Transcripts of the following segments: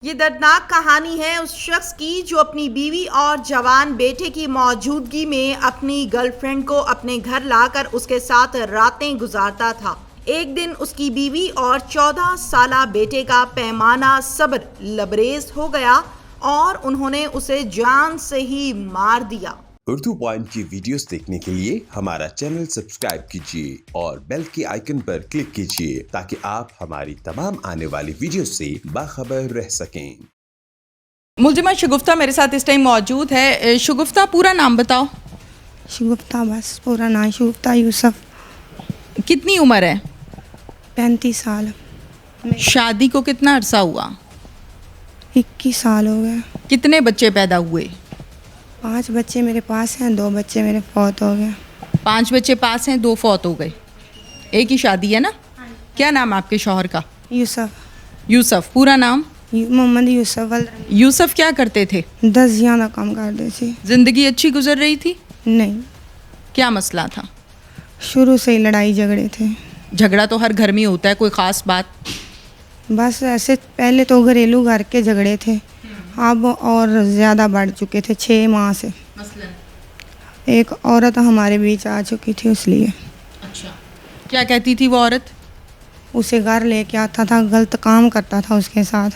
ये दर्दनाक कहानी है उस शख्स की जो अपनी बीवी और जवान बेटे की मौजूदगी में अपनी गर्लफ्रेंड को अपने घर लाकर उसके साथ रातें गुजारता था। एक दिन उसकी बीवी और 14 साला बेटे का पैमाना सब्र लबरेज हो गया और उन्होंने उसे जान से ही मार दिया। उर्दू पॉइंट की वीडियोस देखने के लिए हमारा चैनल सब्सक्राइब कीजिए और बेल के आइकन पर क्लिक कीजिए ताकि आप हमारी तमाम आने वाली वीडियोस से बाखबर रह सकें। मुल्जिमा शगुफ्ता मेरे साथ इस टाइम मौजूद है। शगुफ्ता, पूरा नाम बताओ। शगुफ्ता, बस पूरा नाम शगुफ्ता यूसुफ। कितनी उम्र है? 35 साल। शादी को कितना अरसा हुआ? 21 साल हो गए। कितने बच्चे पैदा हुए? 5 बच्चे मेरे पास हैं, 2 बच्चे मेरे फौत हो गए। 5 बच्चे पास हैं, 2 फौत हो गए। एक ही शादी है ना? क्या नाम आपके शौहर का? यूसुफ। यूसुफ। पूरा नाम? मोहम्मद यूसुफ। यूसुफ क्या करते थे? 10 ज़्यादा काम करते थे। जिंदगी अच्छी गुजर रही थी? नहीं, क्या मसला था? शुरू से ही लड़ाई झगड़े थे। झगड़ा तो हर घर में होता है, कोई ख़ास बात? बस ऐसे पहले तो घरेलू घर के झगड़े थे, अब और ज़्यादा बढ़ चुके थे 6 माह से। मसलन? एक औरत हमारे बीच आ चुकी थी, इसलिए। अच्छा, क्या कहती थी वो औरत? उसे घर लेके आता था, गलत काम करता था उसके साथ।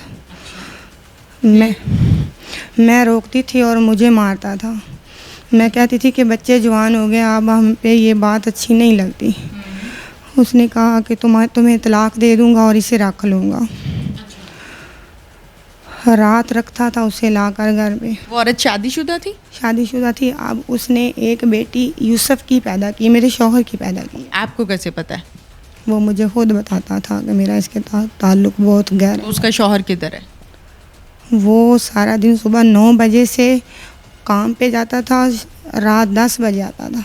मैं रोकती थी और मुझे मारता था। मैं कहती थी कि बच्चे जवान हो गए, अब हम पे ये बात अच्छी नहीं लगती। उसने कहा कि तुम्हें तलाक दे दूंगा और इसे रख लूँगा। रात रखता था उसे लाकर घर पे। वो औरत शादीशुदा थी? शादीशुदा थी। अब उसने एक बेटी यूसुफ की पैदा की, मेरे शौहर की पैदा की। आपको कैसे पता है? वो मुझे खुद बताता था कि मेरा इसके ताल्लुक़ बहुत गहरा तो है। उसका शौहर किधर है? वो सारा दिन सुबह 9 बजे से काम पे जाता था, रात 10 बजे आता था।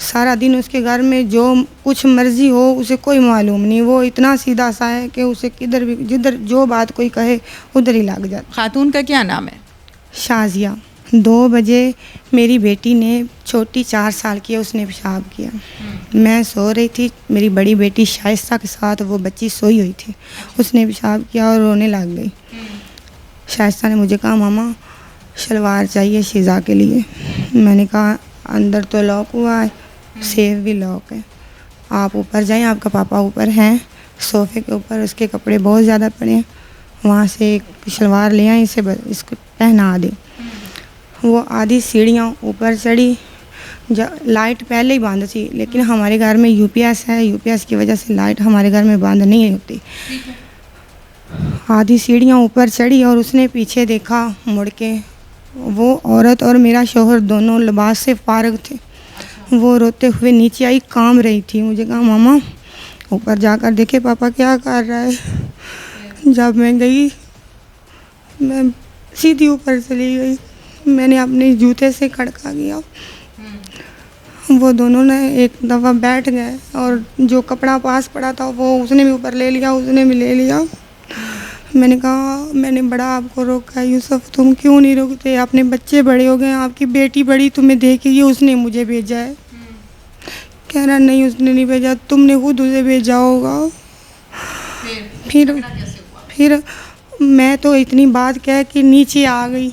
सारा दिन उसके घर में जो कुछ मर्जी हो उसे कोई मालूम नहीं। वो इतना सीधा सा है कि उसे किधर भी जिधर जो बात कोई कहे उधर ही लग जाता। खातून का क्या नाम है? शाजिया। 2 बजे मेरी बेटी ने, छोटी 4 साल की है, उसने पेशाब किया। मैं सो रही थी, मेरी बड़ी बेटी शाइस्ता के साथ वो बच्ची सोई हुई थी। उसने पेशाब किया और रोने लग गई। शाइस्ता ने मुझे कहा, मामा शलवार चाहिए शीज़ा के लिए। मैंने कहा अंदर तो लॉक हुआ है, सेफ भी लॉक है, आप ऊपर जाएं, आपका पापा ऊपर हैं सोफ़े के ऊपर, उसके कपड़े बहुत ज़्यादा पड़े हैं, वहाँ से एक शलवार ले आए, इसको पहना दें। वो आधी सीढ़ियाँ ऊपर चढ़ी। लाइट पहले ही बंद थी, लेकिन हमारे घर में यूपीएस है, यूपीएस की वजह से लाइट हमारे घर में बंद नहीं होती। आधी सीढ़ियाँ ऊपर चढ़ी और उसने पीछे देखा मुड़ के। वो औरत और मेरा शौहर दोनों लिबास से फारग थे। वो रोते हुए नीचे आई, काम रही थी। मुझे कहा, मामा ऊपर जाकर देखे पापा क्या कर रहा है। जब मैं गई, मैं सीधी ऊपर चली गई। मैंने अपने जूते से खड़का किया। वो दोनों ने एक दफ़ा बैठ गए और जो कपड़ा पास पड़ा था वो उसने भी ऊपर ले लिया, उसने भी ले लिया। मैंने कहा, मैंने बड़ा आपको रोका, यूसुफ तुम क्यों नहीं रोकते? अपने बच्चे बड़े हो गए, आपकी बेटी बड़ी तुम्हें देखेगी, उसने मुझे भेजा है। कह रहा नहीं, उसने नहीं भेजा, तुमने खुद उसे भेजा होगा। फिर मैं तो इतनी बात कह के नीचे आ गई।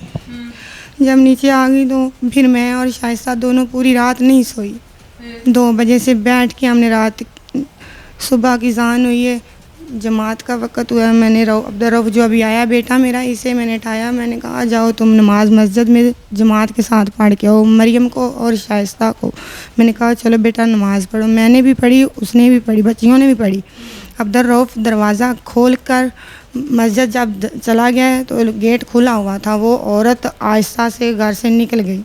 जब नीचे आ गई तो फिर मैं और शाइस्ता दोनों पूरी रात नहीं सोई। 2 बजे से बैठ के हमने रात, सुबह की ज़ान हुई है, जमात का वक़्त हुआ है। मैंने अब्दुर्रऊफ़ जो अभी आया बेटा मेरा, इसे मैंने उठाया। मैंने कहा जाओ तुम नमाज मस्जिद में जमात के साथ पढ़ के आओ, मरियम को और शाइस्ता को। मैंने कहा चलो बेटा नमाज़ पढ़ो। मैंने भी पढ़ी, उसने भी पढ़ी, बच्चियों ने भी पढ़ी। अब्दुर्रऊफ़ दरवाज़ा खोल कर मस्जिद जब चला गया तो गेट खुला हुआ था। वो औरत आहिस्ता से घर से निकल गई।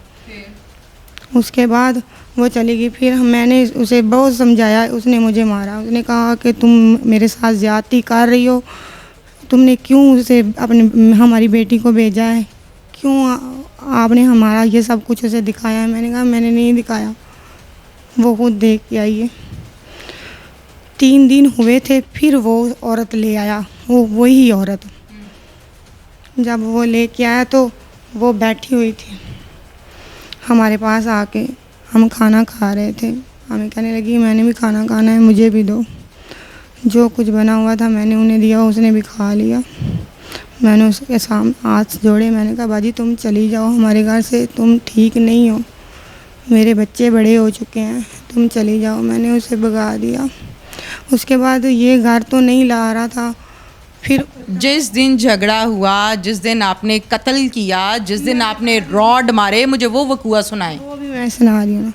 उसके बाद वो चली गई। फिर मैंने उसे बहुत समझाया, उसने मुझे मारा। उसने कहा कि तुम मेरे साथ ज़्यादती कर रही हो, तुमने क्यों उसे हमारी बेटी को भेजा है, क्यों आपने हमारा ये सब कुछ उसे दिखाया है? मैंने कहा मैंने नहीं दिखाया, वो खुद देख के आई है। 3 दिन हुए थे, फिर वो औरत ले आया, वही औरत। जब वो लेके आया तो वो बैठी हुई थी हमारे पास आके। हम खाना खा रहे थे, हमें कहने लगी मैंने भी खाना खाना है, मुझे भी दो। जो कुछ बना हुआ था मैंने उन्हें दिया, उसने भी खा लिया। मैंने उसके सामने हाथ जोड़े, मैंने कहा बाजी तुम चली जाओ हमारे घर से, तुम ठीक नहीं हो, मेरे बच्चे बड़े हो चुके हैं, तुम चली जाओ। मैंने उसे भगा दिया। उसके बाद ये घर तो नहीं ला रहा था। फिर जिस दिन झगड़ा हुआ, जिस दिन आपने कत्ल किया, जिस दिन आपने रॉड मारे, मुझे वो वकूआ सुनाए। वो भी मैं सुना रही हूँ ना।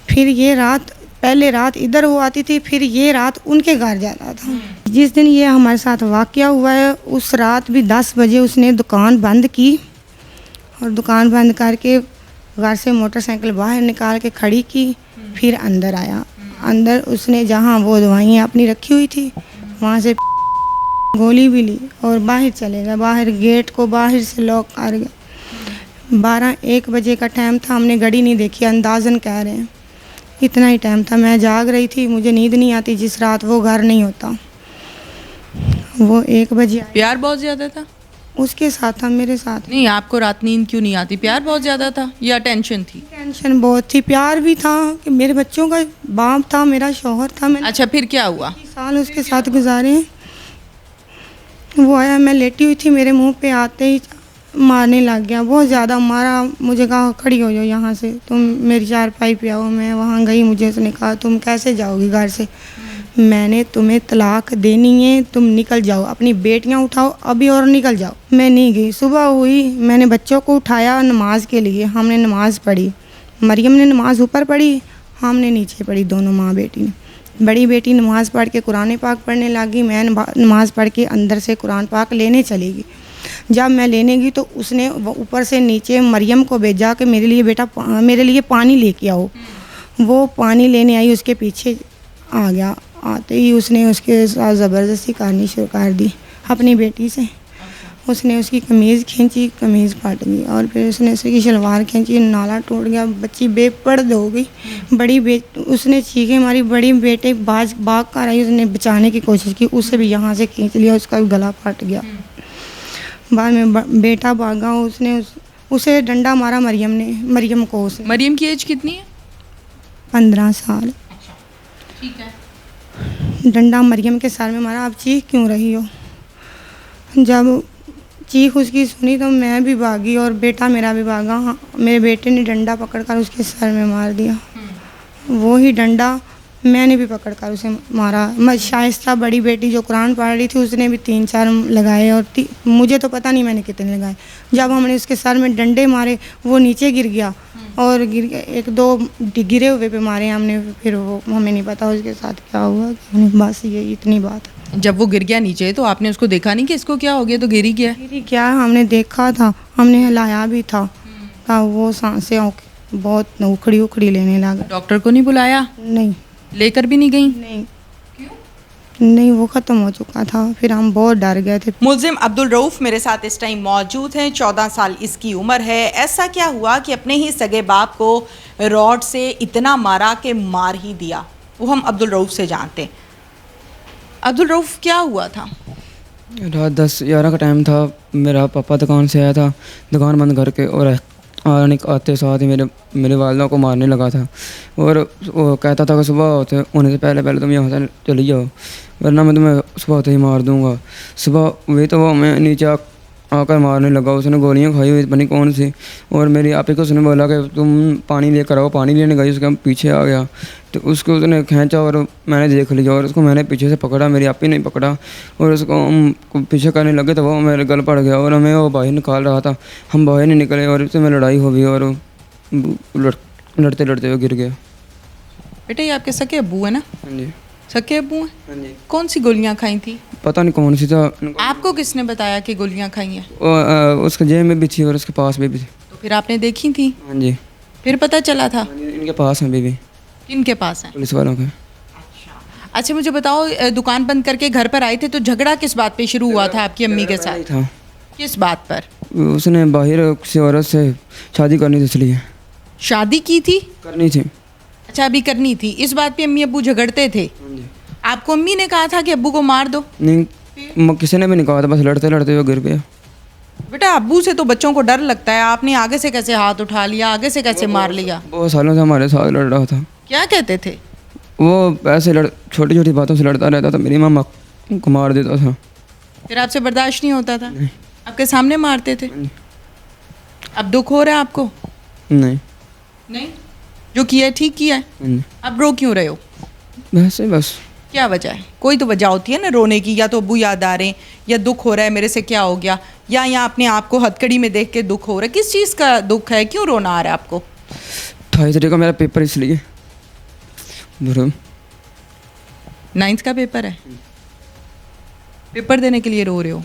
फिर ये रात, पहले रात इधर वो आती थी, फिर ये रात उनके घर जाता था। जिस दिन ये हमारे साथ वाक़या हुआ है, उस रात भी 10 बजे उसने दुकान बंद की और दुकान बंद करके घर से मोटरसाइकिल बाहर निकाल के खड़ी की, फिर अंदर आया। अंदर उसने जहाँ वो दवाइयाँ अपनी रखी हुई थी वहाँ से गोली भी ली और बाहर चले गए। बाहर गेट को बाहर से लॉक कर गया। 12-1 बजे का टाइम था, हमने घड़ी नहीं देखी, अंदाज़न कह रहे हैं इतना ही टाइम था। मैं जाग रही थी, मुझे नींद नहीं आती जिस रात वो घर नहीं होता। वो 1 बजे आया। प्यार बहुत ज़्यादा था? उसके साथ था, मेरे साथ नहीं, आपको रात नींद क्यों नहीं आती? प्यार बहुत ज़्यादा था या टेंशन थी? टेंशन बहुत थी, प्यार भी था कि मेरे बच्चों का बाप था, मेरा शौहर था। मैंने अच्छा, फिर क्या हुआ? 20 साल उसके साथ गुजारे हैं। वो आया, मैं लेटी हुई थी, मेरे मुंह पे आते ही मारने लग गया, बहुत ज़्यादा मारा। मुझे कहा खड़ी हो जाओ यहाँ से, तुम मेरी चारपाई पे आओ। मैं वहाँ गई, मुझे उसने कहा तुम कैसे जाओगी घर से, मैंने तुम्हें तलाक देनी है, तुम निकल जाओ, अपनी बेटियाँ उठाओ अभी और निकल जाओ। मैं नहीं गई। सुबह हुई, मैंने बच्चों को उठाया नमाज के लिए, हमने नमाज़ पढ़ी। मरियम ने नमाज़ ऊपर पढ़ी, हमने नीचे पढ़ी, दोनों माँ बेटी ने। बड़ी बेटी नमाज़ पढ़ के कुरान पाक पढ़ने लगी, मैं नमाज़ पढ़ के अंदर से कुरान पाक लेने चली गई। जब मैं लेने गई तो उसने ऊपर से नीचे मरियम को भेजा कि मेरे लिए बेटा मेरे लिए पानी लेके आओ। वो पानी लेने आई, उसके पीछे आ गया। आते ही उसने उसके साथ ज़बरदस्ती करनी शुरू कर दी अपनी बेटी से। उसने उसकी कमीज़ खींची, कमीज़ फट गई और फिर उसने उसकी शलवार खींची, नाला टूट गया, बच्ची बेपर्द हो गई। उसने चीखें मारी, बड़ी बेटे भाग कर आई, उसने बचाने की कोशिश की, उसे भी यहाँ से खींच लिया, उसका भी गला फट गया। बाद में बेटा भागा, उसने उसे डंडा मारा मरियम को। उसे मरियम की एज कितनी है? 15 साल। ठीक है। डंडा मरियम के सर में मारा। आप चीख क्यों रही हो? जब चीख उसकी सुनी तो मैं भी भागी और बेटा मेरा भी भागा। हाँ, मेरे बेटे ने डंडा पकड़कर उसके सर में मार दिया। वो ही डंडा मैंने भी पकड़कर उसे मारा। शाइस्ता बड़ी बेटी जो कुरान पढ़ रही थी, उसने भी 3-4 लगाए और मुझे तो पता नहीं मैंने कितने लगाए। जब हमने उसके सर में डंडे मारे, वो नीचे गिर गया और गिर गया, 1-2 गिरे हुए पे मारे हमने। फिर वो हमें नहीं पता उसके साथ क्या हुआ। बस ये इतनी बात है। जब वो गिर गया नीचे तो आपने उसको देखा नहीं कि इसको क्या हो गया, तो गिरी गया? गिरी क्या, हमने देखा था, हमने हिलाया भी था। वो सांसें बहुत उखड़ी लेने लगा। डॉक्टर को नहीं बुलाया? नहीं, लेकर भी नहीं गई? नहीं। नहीं, वो ख़त्म हो चुका था। फिर हम बहुत डर गए थे। मुल्जिम अब्दुल रऊफ़ मेरे साथ इस टाइम मौजूद हैं। 14 साल इसकी उम्र है। ऐसा क्या हुआ कि अपने ही सगे बाप को रॉड से इतना मारा कि मार ही दिया? वो हम अब्दुल रऊफ़ से जानते हैं। अब्दुल रऊफ़, क्या हुआ था? रात 10-11 का टाइम था। मेरा पापा दुकान से आया था, दुकान बंद करके, और आते साथ ही मेरे वालिदा को मारने लगा था। और वो कहता था कि सुबह होने से पहले तुम यहाँ से चली जाओ, वरना मैं तुम्हें सुबह होते ही मार दूँगा। सुबह हुई तो वो हमें नीचे आकर मारने लगा। उसने गोलियां खाई हुई, पता नहीं कौन सी। और मेरी आपी को उसने बोला कि तुम पानी लेकर आओ। पानी लेने गई, उसके पीछे आ गया तो उसको उसने खींचा और मैंने देख लिया और उसको मैंने पीछे से पकड़ा। मेरी आपी नहीं पकड़ा और उसको हम पीछे करने लगे तो वो मेरे गल पड़ गया और हमें वो बाहर निकाल रहा था। हम बाहर नहीं निकले और उससे में लड़ाई हो गई और लड़ते लड़ते वो गिर गया। बेटा, ये आपके सके अब्बू है ना? हाँ जी। सके अब्बू हैं? हाँ जी। कौन सी गोलियां खाई थी? पता नहीं कौन सी था। आपको किसने बताया कि गोलियां खाई हैं? उसके जेब में भी थी और उसके पास भी थी। तो फिर आपने देखी थी? हाँ जी। फिर पता चला था? इनके पास हैं अभी भी। किनके पास हैं? पुलिस वालों के। अच्छा, मुझे बताओ, दुकाान बंद करके घर पर आए थे तो झगड़ा किस बात पे शुरू हुआ था आपकी अम्मी के साथ? था किस बात पर? उसने बाहर किसी औरत से शादी करनी थी, इसलिए। शादी की थी? करनी थी। अच्छा, अभी करनी थी। इस बात पे अम्मी अब्बू झगड़ते थे? आपको अम्मी ने कहा था कि अब्बू को मार दो? नहीं, किसी ने भी नहीं कहा था, बस लड़ते लड़ते हुए गिर गया। बेटा, अब्बू से तो बच्चों को डर लगता है, आपने आगे से कैसे हाथ उठा लिया, आगे से कैसे मार लिया? बहुत सालों से हमारे साथ लड़ रहा था। क्या कहते थे? वो ऐसे छोटी छोटी बातों से लड़ता रहता था, मेरी मामा को मार देता था। फिर आपसे बर्दाश्त नहीं होता था? आपके सामने मारते थे? अब दुख हो रहा है आपको? नहीं नहीं, जो किया है ठीक किया है। नहीं, अब रो क्यों रहे हो? वैसे बस क्या वजह है? कोई तो वजह होती है ना रोने की, या तो अब्बू याद आ रहे हैं, या दुख हो रहा है मेरे से क्या हो गया, या अपने आप को हथकड़ी में देख के दुख हो रहा है। किस चीज़ का दुख है, क्यों रोना आ रहा है आपको? 28 तारीख का मेरा पेपर इसलिए बुरा 9th का पेपर है, पेपर देने के लिए रो रहे हो?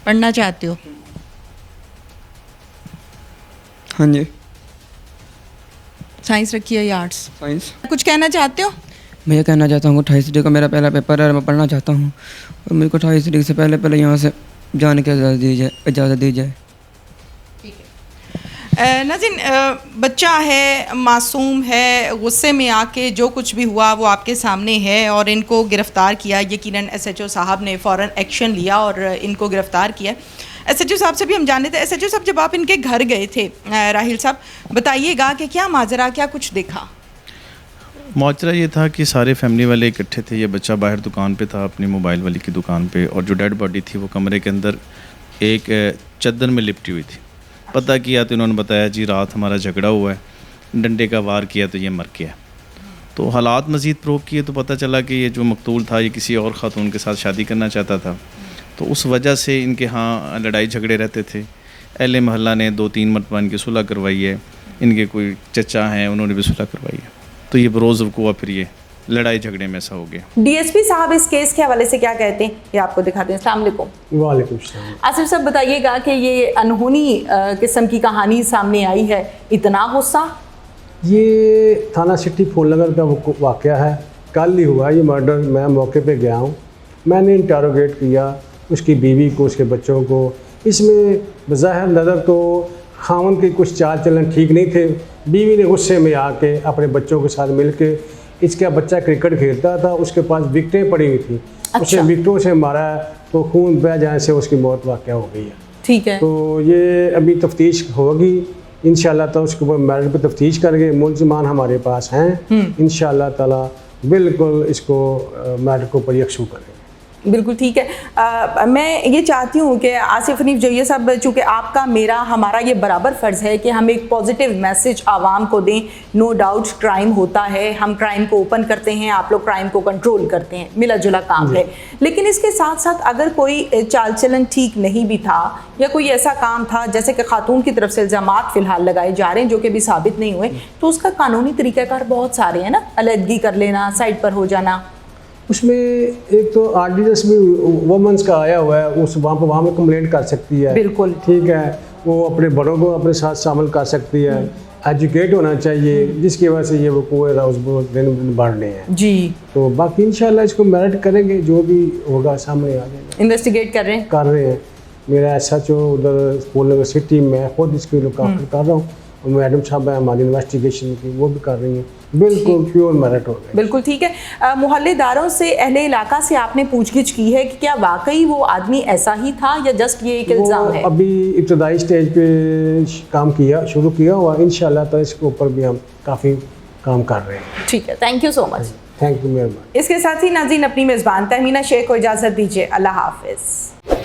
पढ़ना चाहते हो? हाँ जी साइंस रखी है या आर्ट्स? साइंस। कुछ कहना चाहते हो? मैं ये कहना चाहता हूँ 28 तारीख का मेरा पहला पेपर है और मैं पढ़ना चाहता हूँ और मेरे को 28 तारीख से पहले यहाँ से जाने की इजाज़त दी जाए। नाज़रीन, बच्चा है, मासूम है, गुस्से में आके जो कुछ भी हुआ वो आपके सामने है और इनको गिरफ़्तार किया। यकीनन SHO साहब ने फ़ौरन एक्शन लिया और इनको गिरफ़्तार किया। SHO साहब से भी हम जानते थे। SHO साहब, जब आप इनके घर गए थे, राहिल साहब बताइएगा कि क्या माजरा, क्या कुछ देखा? माजरा ये था कि सारे फैमिली वाले इकट्ठे थे। ये बच्चा बाहर दुकान पे था, अपनी मोबाइल वाली की दुकान पे, और जो डेड बॉडी थी वो कमरे के अंदर एक चद्दर में लिपटी हुई थी। पता किया तो इन्होंने बताया जी रात हमारा झगड़ा हुआ है, डंडे का वार किया तो ये मर गया। तो हालात मज़ीद प्रूव किए तो पता चला कि ये जो मकतूल था ये किसी और ख़ातून के साथ शादी करना चाहता था। तो उस वजह से इनके यहाँ लड़ाई झगड़े रहते थे। अहले महल्ला ने 2-3 मरतबा इनकी सुलह करवाई है। इनके कोई चचा हैं, उन्होंने भी सुलह करवाई है। तो ये बरोज़ वक़ूआ फिर ये लड़ाई झगड़े में ऐसा हो गया। DSP साहब इस केस के हवाले से क्या कहते हैं, ये आपको दिखाते हैं। अस्सलाम वालेकुम। वालेकुम सलाम। आसिफ साहब बताइएगा कि ये अनहोनी किस्म की कहानी सामने आई है, इतना गुस्सा? ये थाना सिटी फूलनगर का वाक़या है, कल ही हुआ ये मर्डर। मैं मौके पे गया हूँ, मैंने इंटरोगेट किया उसकी बीवी को, उसके बच्चों को। इसमें बज़ाहिर नज़र तो खामन के कुछ चाल चलन ठीक नहीं थे। बीवी ने गुस्से में आके अपने बच्चों के साथ मिल के, इसका बच्चा क्रिकेट खेलता था, उसके पास विकटें पड़ी हुई थी। उसे विकटों से मारा तो खून बह जाने से उसकी मौत वाक़या हो गई है। ठीक है। तो ये अभी तफ्तीश होगी इंशाअल्लाह, तो उसके ऊपर मैरिट पर तफ्तीश करेंगे। मुलज़िमान हमारे पास हैं, इंशाअल्लाह ताला बिल्कुल इसको मैरिट के ऊपर यकसू करेंगे। बिल्कुल ठीक है। मैं ये चाहती हूँ कि आसिफ हनीफ जहिया साहब, चूँकि आपका मेरा हमारा ये बराबर फ़र्ज़ है कि हम एक पॉजिटिव मैसेज आवाम को दें। नो डाउट क्राइम होता है, हम क्राइम को ओपन करते हैं, आप लोग क्राइम को कंट्रोल करते हैं, मिला जुला काम है। लेकिन इसके साथ साथ अगर कोई चाल चलन ठीक नहीं भी था या कोई ऐसा काम था जैसे कि खातून की तरफ से इल्ज़ामात फ़िलहाल लगाए जा रहे हैं जो कि भी साबित नहीं हुए, तो उसका कानूनी तरीक़ाकार बहुत सारे हैं ना, अलहदगी कर लेना, साइड पर हो जाना। उसमें एक तो आर्डिनेंस भी वुमेंस का आया हुआ है, उस वहाँ पे कंप्लेंट कर सकती है। बिल्कुल ठीक है, वो अपने बड़ों को अपने साथ शामिल कर सकती है। एजुकेट होना चाहिए, जिसकी वजह से ये वकूए दिन दिन बढ़ रहे हैं जी। तो बाकी इंशाल्लाह इसको मेरिट करेंगे, जो भी होगा सामने आ जाएगा। इन्वेस्टिगेट कर रहे हैं। मेरा SHO उधर फूलनगर सिटी में खुद इसकी लोग कर रहा हूँ, और मैडम साहब है हमारी इन्वेस्टिगेशन की, वो भी कर रही हैं। बिल्कुल प्योर मेरिट हो गया। बिल्कुल ठीक है। मोहल्लेदारों से, अहले इलाका से आपने पूछगिछ की है कि क्या वाकई वो आदमी ऐसा ही था या जस्ट ये एक इल्ज़ाम है? अभी इब्तदाई स्टेज पे काम शुरू किया हुआ, इंशाल्लाह तो इसके ऊपर भी हम काफ़ी काम कर रहे हैं। ठीक है, thank you so much. Thank you, मेहरबानी। इसके साथ ही नाज़रीन, अपनी मेज़बान तहमीना शेख को इजाज़त दीजिए। अल्लाह हाफिज़।